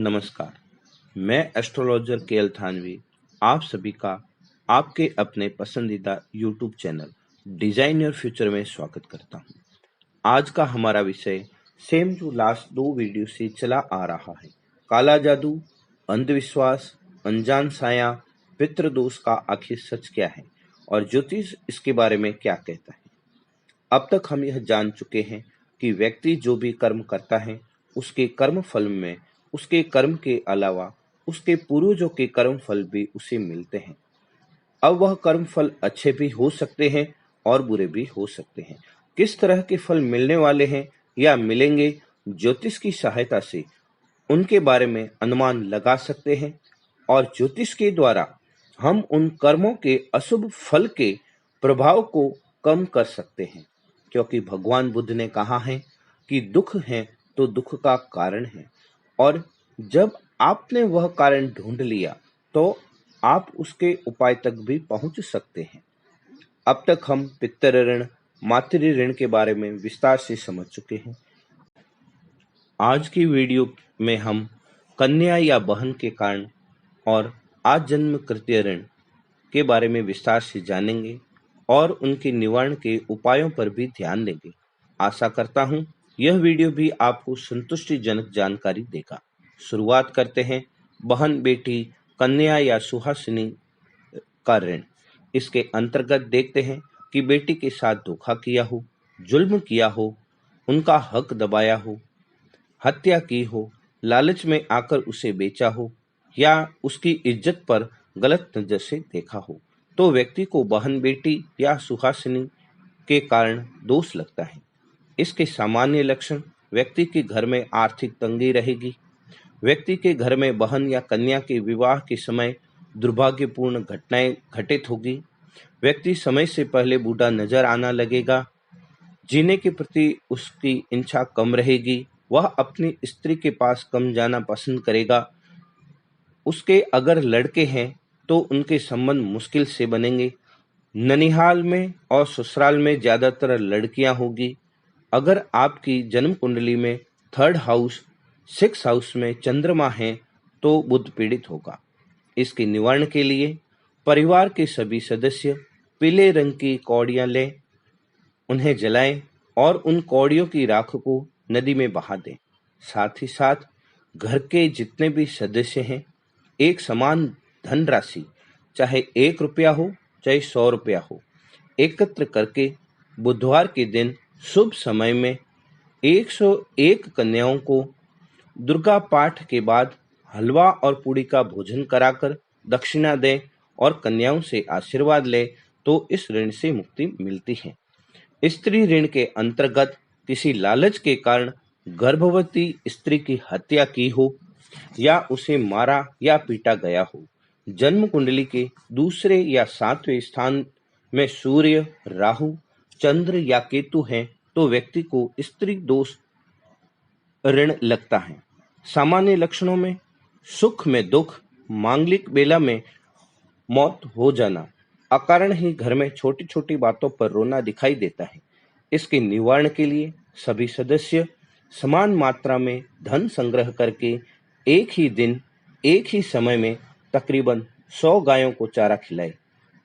नमस्कार, मैं astrologer KL Thanvi आप सभी का आपके अपने पसंदीदा YouTube channel design your future में स्वागत करता हूं। आज का हमारा विषय सेम जो लास्ट 2 वीडियो से चला आ रहा है, काला जादू, अंधविश्वास, अनजान साया, पितृदोष का आखिर सच क्या है और ज्योतिष इसके बारे में क्या कहता है। अब तक हम यह जान चुके हैं कि व्यक्ति जो भी कर्म करता है उसके कर्म फल में उसके कर्म के अलावा उसके पूर्वजों के कर्म फल भी उसे मिलते हैं। अब वह कर्म फल अच्छे भी हो सकते हैं और बुरे भी हो सकते हैं। किस तरह के फल मिलने वाले हैं या मिलेंगे, ज्योतिष की सहायता से उनके बारे में अनुमान लगा सकते हैं और ज्योतिष के द्वारा हम उन कर्मों के अशुभ फल के प्रभाव को कम कर सकते हैं, क्योंकि भगवान बुद्ध ने कहा है कि दुख है तो दुख का कारण है, और जब आपने वह कारण ढूंढ लिया तो आप उसके उपाय तक भी पहुंच सकते हैं। अब तक हम पितृ ऋण, मातृ ऋण के बारे में विस्तार से समझ चुके हैं। आज की वीडियो में हम कन्या या बहन के कारण और आजन्म कृत्य ऋण के बारे में विस्तार से जानेंगे और उनके निवारण के उपायों पर भी ध्यान देंगे। आशा करता हूं यह वीडियो भी आपको संतुष्टिजनक जानकारी देगा। शुरुआत करते हैं बहन, बेटी, कन्या या सुहासिनी का ऋण। इसके अंतर्गत देखते हैं कि बेटी के साथ धोखा किया हो, जुल्म किया हो, उनका हक दबाया हो, हत्या की हो, लालच में आकर उसे बेचा हो या उसकी इज्जत पर गलत नजर से देखा हो, तो व्यक्ति को बहन, बेटी या सुहासिनी के कारण दोष लगता है। इसके सामान्य लक्षण: व्यक्ति के घर में आर्थिक तंगी रहेगी, व्यक्ति के घर में बहन या कन्या के विवाह के समय दुर्भाग्यपूर्ण घटनाएं घटित होगी, व्यक्ति समय से पहले बूढ़ा नजर आना लगेगा, जीने के प्रति उसकी इच्छा कम रहेगी, वह अपनी स्त्री के पास कम जाना पसंद करेगा, उसके अगर लड़के हैं तो उनके संबंध मुश्किल से बनेंगे, ननिहाल में और ससुराल में ज्यादातर लड़कियां होगी। अगर आपकी जन्म कुंडली में 3rd हाउस 6th हाउस में चंद्रमा है तो बुध पीड़ित होगा। इसके निवारण के लिए परिवार के सभी सदस्य पीले रंग की कौड़ियां लें, उन्हें जलाएं और उन कौड़ियों की राख को नदी में बहा दें। साथ ही साथ घर के जितने भी सदस्य हैं एक समान धनराशि, चाहे 1 रुपया हो चाहे 100 रुपया हो, एकत्र करके बुधवार के दिन शुभ समय में 101 कन्याओं को दुर्गा पाठ के बाद हलवा और पूड़ी का भोजन कराकर दक्षिणा दें और कन्याओं से आशीर्वाद लें तो इस ऋण से मुक्ति मिलती है। स्त्री ऋण के अंतर्गत किसी लालच के कारण गर्भवती स्त्री की हत्या की हो या उसे मारा या पीटा गया हो, जन्म कुंडली के दूसरे या 7वें स्थान में सूर्य, राहु, चंद्र या केतु हैं तो व्यक्ति को स्त्री दोष ऋण लगता है। सामान्य लक्षणों में सुख में दुख, मांगलिक बेला में मौत हो जाना, अकारण ही घर में छोटी छोटी बातों पर रोना दिखाई देता है। इसके निवारण के लिए सभी सदस्य समान मात्रा में धन संग्रह करके एक ही दिन एक ही समय में तकरीबन 100 गायों को चारा खिलाए।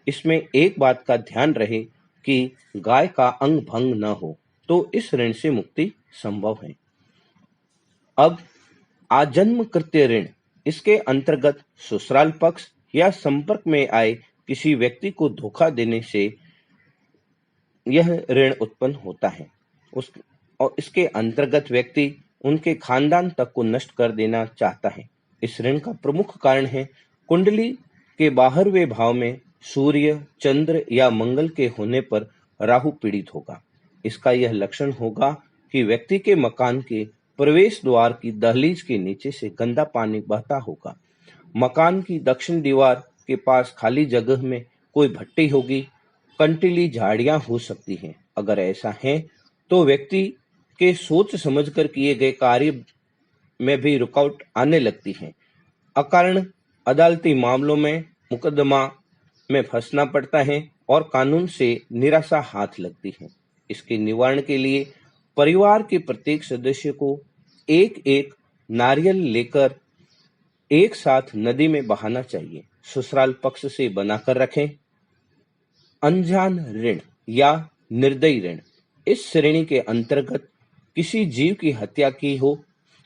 इसमें एक बात का ध्यान रहे कि गाय का अंग भंग न हो तो इस ऋण से मुक्ति संभव है। अब आजन्म कृत्य ऋण। इसके अंतर्गत ससुराल पक्ष या संपर्क में आए किसी व्यक्ति को धोखा देने से यह ऋण उत्पन्न होता है। और इसके अंतर्गत व्यक्ति उनके खानदान तक को नष्ट कर देना चाहता है। इस ऋण का प्रमुख कारण है कुंडली के बाहरवें भाव में सूर्य, चंद्र या मंगल के होने पर राहु पीड़ित होगा। इसका यह लक्षण होगा कि व्यक्ति के मकान के प्रवेश द्वार की दहलीज के नीचे से गंदा पानी बहता होगा। मकान की दक्षिण दीवार के पास खाली जगह में कोई भट्टी होगी, कंटीली झाड़ियां हो सकती हैं। अगर ऐसा है तो व्यक्ति के सोच समझकर किए गए कार्य में भी रुकावट आने लगती है। अकारण अदालती मामलों में मुकदमा में फंसना पड़ता है और कानून से निराशा हाथ लगती है। इसके निवारण के लिए परिवार के प्रत्येक सदस्य को एक एक नारियल लेकर एक साथ नदी में बहाना चाहिए। ससुराल पक्ष से बनाकर रखें। अनजान ऋण या निर्दयी ऋण, इस श्रेणी के अंतर्गत किसी जीव की हत्या की हो,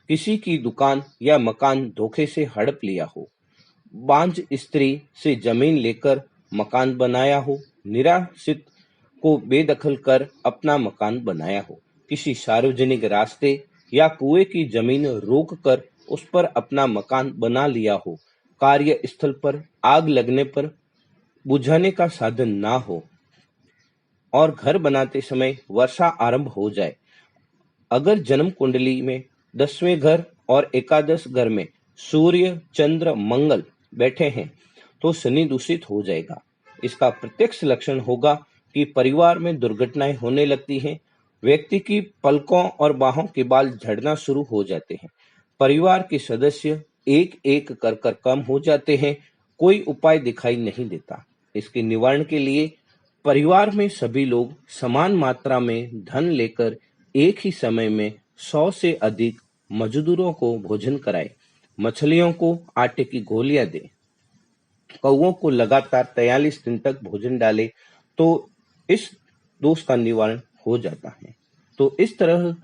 किसी की दुकान या मकान धोखे से हड़प लिया हो, बांझ स्त्री से जमीन लेकर मकान बनाया हो, निराश्रित को बेदखल कर अपना मकान बनाया हो, किसी सार्वजनिक रास्ते या कुएं की जमीन रोक कर उस पर अपना मकान बना लिया हो, कार्यस्थल पर आग लगने पर बुझाने का साधन ना हो और घर बनाते समय वर्षा आरंभ हो जाए। अगर जन्म कुंडली में 10वें घर और एकादश घर में सूर्य, चंद्र, मंगल बैठे हैं तो शनि दूषित हो जाएगा। इसका प्रत्यक्ष लक्षण होगा कि परिवार में दुर्घटनाएं होने लगती हैं, व्यक्ति की पलकों और बाहों के बाल झड़ना शुरू हो जाते हैं, परिवार के सदस्य एक एक कर कम हो जाते हैं, कोई उपाय दिखाई नहीं देता। इसके निवारण के लिए परिवार में सभी लोग समान मात्रा में धन लेकर एक ही समय में 100 से अधिक मजदूरों को भोजन कराएं, मछलियों को आटे की गोलियां दें, कौओं को लगातार 43 दिन तक भोजन डालें तो इस दोष का निवारण हो जाता है। तो इस तरह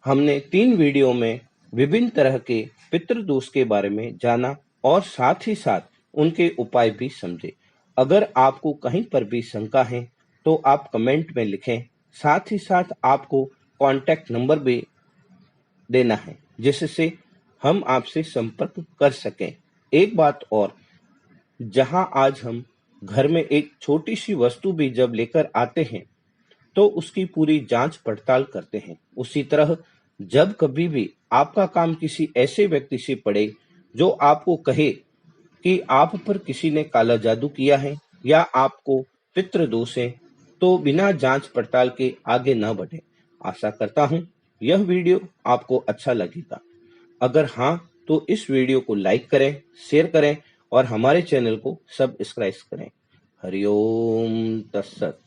हमने 3 वीडियो में विभिन्न तरह के पितृदोष के बारे में जाना और साथ ही साथ उनके उपाय भी समझे। अगर आपको कहीं पर भी शंका है तो आप कमेंट में लिखें। साथ ही साथ आपको कॉन्टैक्ट नंबर भी देना है जिससे हम आपसे संपर्क कर सकें। एक बात और, जहां आज हम घर में एक छोटी सी वस्तु भी जब लेकर आते हैं तो उसकी पूरी जांच पड़ताल करते हैं। उसी तरह जब कभी भी आपका काम किसी ऐसे व्यक्ति से पड़े जो आपको कहे कि आप पर किसी ने काला जादू किया है या आपको पितृदोष है, तो बिना जांच पड़ताल के आगे न बढ़े। आशा करता हूं यह वीडियो आपको अच्छा लगेगा। अगर हाँ तो इस वीडियो को लाइक करें, शेयर करें और हमारे चैनल को सब्सक्राइब करें। हरिओम तत्सत।